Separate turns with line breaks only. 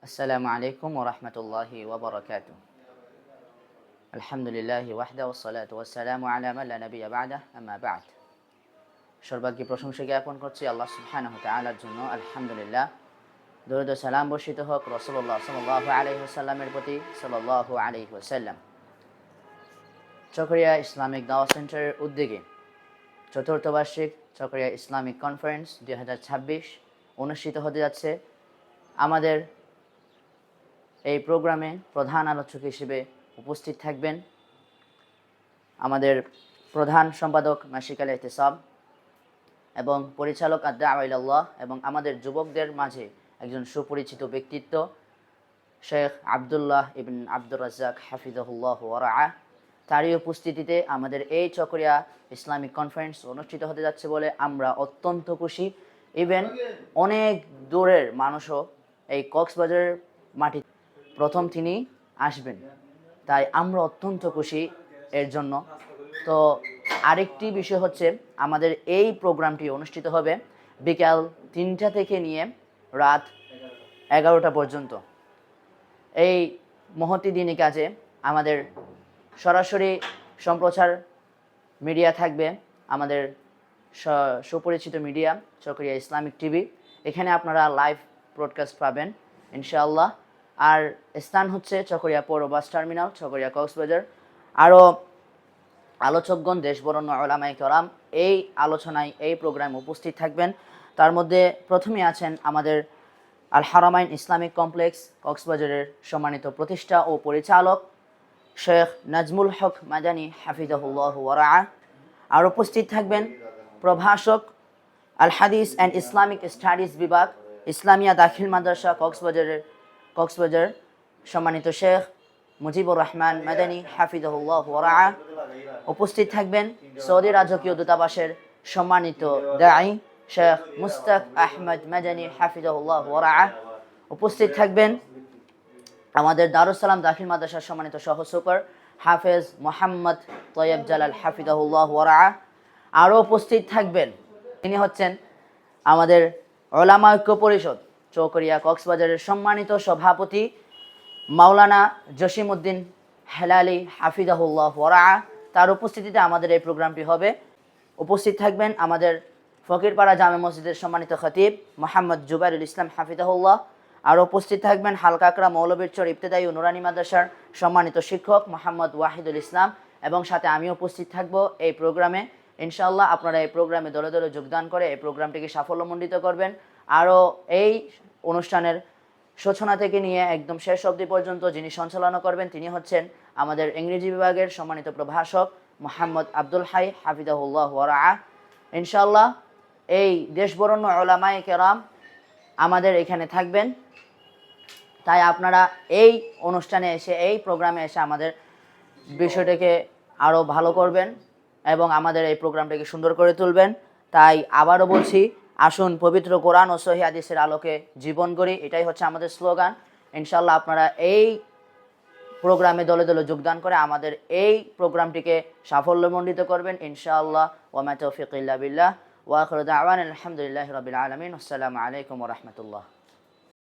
আসসালামু আলাইকুম ওয়া রাহমাতুল্লাহি ওয়া বারাকাতুহু। আলহামদুলিল্লাহি ওয়াহদা ওয়াসসালাতু ওয়াসসালামু আলা মান লা নাবিয়্যা বা'দা, আম্মা বা'দ। সর্বাগ্যে প্রশংসা জ্ঞাপন করছি আল্লাহ সুবহানাহু ওয়া তাআলার জন্য। আলহামদুলিল্লাহ। দরুদ ও সালাম বর্ষিত হোক রাসূলুল্লাহ সাল্লাল্লাহু আলাইহি ওয়াসাল্লামের প্রতি সাল্লাল্লাহু আলাইহি ওয়াসাল্লাম। চকরিয়া ইসলামিক দাওয়াত সেন্টারের উদ্যোগে চতুর্থ বার্ষিক চকরিয়া ইসলামিক কনফারেন্স 2026 অনুষ্ঠিত হতে যাচ্ছে। আমাদের এই প্রোগ্রামে প্রধান আলোচক হিসেবে উপস্থিত থাকবেন আমাদের প্রধান সম্পাদক মাশিক আল ইহতিসাব এবং পরিচালক আদ-দাওয়া ইলাল্লাহ এবং আমাদের যুবকদের মাঝে একজন সুপরিচিত ব্যক্তিত্ব শেখ আব্দুল্লাহ ইবন আব্দুর রাজ্জাক হাফিজাহুল্লাহ ওয়া রাআহ। তারই উপস্থিতিতে আমাদের এই চকরিয়া ইসলামিক কনফারেন্স অনুষ্ঠিত হতে যাচ্ছে বলে আমরা অত্যন্ত খুশি। ইভেন অনেক দূরের মানুষও এই কক্সবাজারের মাটি প্রথম তিনি আসবেন, তাই আমরা অত্যন্ত খুশি এর জন্য। তো আরেকটি বিষয় হচ্ছে, আমাদের এই প্রোগ্রামটি অনুষ্ঠিত হবে বিকাল 3টা থেকে নিয়ে রাত 11টা পর্যন্ত। এই মহতি দিনী কাজে আমাদের সরাসরি সম্প্রচার মিডিয়া থাকবে, আমাদের সুপরিচিত মিডিয়া চকরিয়া ইসলামিক টিভি। এখানে আপনারা লাইভ ব্রডকাস্ট পাবেন ইনশাআল্লাহ। আর স্থান হচ্ছে চকরিয়া পৌর বাস টার্মিনাল, চকরিয়া কক্সবাজার। আরও আলোচকগণ দেশবরণ্য উলামায়ে কেরাম এই আলোচনায় এই প্রোগ্রামে উপস্থিত থাকবেন। তার মধ্যে প্রথমে আছেন আমাদের আল হারামাইন ইসলামিক কমপ্লেক্স কক্সবাজারের সম্মানিত প্রতিষ্ঠা ও পরিচালক শেখ নাজমুল হক মাদানী হাফিজাহুল্লাহ ওয়া রাআহ। আর উপস্থিত থাকবেন প্রভাষক আল হাদিস অ্যান্ড ইসলামিক স্টাডিজ বিভাগ ইসলামিয়া দাখিল মাদ্রাসা কক্সবাজার সম্মানিত শেখ মুজিবুর রহমান মাদানী হাফিজাহুল্লাহ ওয়া রাআহ। উপস্থিত থাকবেন সৌদি রাজকীয় দূতাবাসের সম্মানিত দাঈ শেখ মুস্তাক আহমদ মাদানী হাফিজাহুল্লাহ ওয়া রাআহ। উপস্থিত থাকবেন আমাদের দারুস সালাম দাখিল মাদ্রাসার সম্মানিত সহ সুপার হাফেজ মোহাম্মদ তৈয়ব জালাল হাফিজাহুল্লাহ ওয়া রাআহ। আরও উপস্থিত থাকবেন তিনি হচ্ছেন আমাদের উলামা ঐক্য পরিষদ চকরিয়া কক্সবাজারের সম্মানিত সভাপতি মাওলানা জসিমউদ্দিন হেলালি হাফিজাহুল্লাহ ওয়া রাআহ। তার উপস্থিতিতে আমাদের এই প্রোগ্রামটি হবে। উপস্থিত থাকবেন আমাদের ফকিরপাড়া জামে মসজিদের সম্মানিত খতিব মোহাম্মদ জুবাইরুল ইসলাম হাফিজাহুল্লাহ। আর উপস্থিত থাকবেন হালকাকরা মৌলবীরচর ইবতেদায়ী ও নুরানি মাদ্রাসার সম্মানিত শিক্ষক মোহাম্মদ ওয়াহিদুল ইসলাম এবং সাথে আমি উপস্থিত থাকব এই প্রোগ্রামে। ইনশাআল্লাহ আপনারা এই প্রোগ্রামে দলে দলে যোগদান করে এই প্রোগ্রামটিকে সাফল্যমণ্ডিত করবেন। আরও এই অনুষ্ঠানের সূচনা থেকে নিয়ে একদম শেষ অবধি পর্যন্ত যিনি সঞ্চালনা করবেন তিনি হচ্ছেন আমাদের ইংরেজি বিভাগের সম্মানিত প্রভাষক মোহাম্মদ আব্দুল হাই হাফিজাহুল্লাহ ওয়া রাআহ। ইনশাআল্লাহ এই দেশবরণ্য উলামায়ে কেরাম আমাদের এখানে থাকবেন, তাই আপনারা এই অনুষ্ঠানে এসে এই প্রোগ্রামে এসে আমাদের বিষয়টাকে আরও ভালো করবেন এবং আমাদের এই প্রোগ্রামটাকে সুন্দর করে তুলবেন। তাই আবারও বলছি, আসুন পবিত্র কোরআন ও সহিহ হাদিসের আলোকে জীবন গড়ি, এটাই হচ্ছে আমাদের স্লোগান। ইনশাআল্লাহ আপনারা এই প্রোগ্রামে দলে দলে যোগদান করে আমাদের এই প্রোগ্রামটিকে সাফল্যমণ্ডিত করবেন ইনশাআল্লাহ। ওয়া মা তাওফিক ইল্লা বিল্লাহ ওয়া আখিরু দাওয়ানা আলহামদুলিল্লাহি রাব্বিল আলামিন। আসসালামু আলাইকুম ওয়া রাহমাতুল্লাহ।